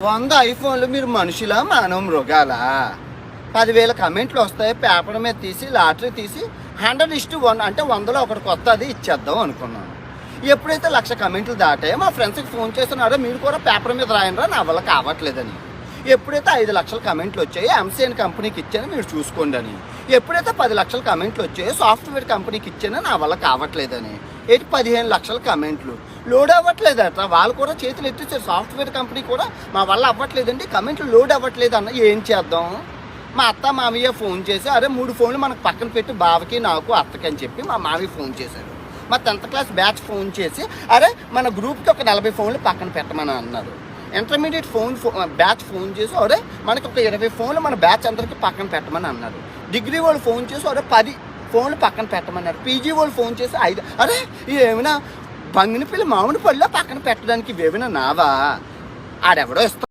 100 ఐఫోన్లు మీరు మనుషులా మానవ మృగాలా? 10,000 కమెంట్లు వస్తాయి, పేపర్ మీద తీసి లాటరీ తీసి 100:1 అంటే 100లో ఒకటి కొత్త అది ఇచ్చేద్దాం అనుకున్నాను. ఎప్పుడైతే 1,00,000 కమెంట్లు దాటాయో మా ఫ్రెండ్స్కి ఫోన్ చేస్తున్నారో మీరు కూడా పేపర్ మీద రాయనరా, నా వల్ల కావట్లేదని. ఎప్పుడైతే 5,00,000 కమెంట్లు వచ్చాయో ఎంసీఎన్ కంపెనీకి ఇచ్చాను మీరు చూసుకోండి అని. ఎప్పుడైతే 10,00,000 కమెంట్లు వచ్చాయో సాఫ్ట్వేర్ కంపెనీకి ఇచ్చానో నా వల్ల కావట్లేదని. 15,00,000 కమెంట్లు లోడ్ అవ్వట్లేదట. వాళ్ళు కూడా చేతులు ఎత్తేసారు. సాఫ్ట్వేర్ కంపెనీ కూడా మా వల్ల అవ్వట్లేదండి, కమెంట్లు లోడ్ అవ్వట్లేదు అన్న. ఏం చేద్దాం? మా అత్త మామయ్య ఫోన్ చేసి అరే 3 ఫోన్లు మనకు పక్కన పెట్టి బావకి నాకు అత్తకి అని చెప్పి మా మామయ్య ఫోన్ చేశారు. మా 10th క్లాస్ బ్యాచ్ ఫోన్ చేసి అరే మన గ్రూప్కి ఒక 40 ఫోన్లు పక్కన పెట్టమని అన్నారు. ఇంటర్మీడియట్ బ్యాచ్ ఫోన్ చేసి అరే మనకి ఒక 20 ఫోన్లు మన బ్యాచ్ అందరికి పక్కన పెట్టమని అన్నారు. డిగ్రీ వాళ్ళు ఫోన్ చేసి అరే 10 ఫోన్లు పక్కన పెట్టమన్నారు. పీజీ వాళ్ళు ఫోన్ చేసి 5. అరే ఏమైనా బంగినపల్లి మామిడి పళ్ళ పక్కన పెట్టడానికి ఇవేమైనా నావా? ఆడెవడో ఇస్తా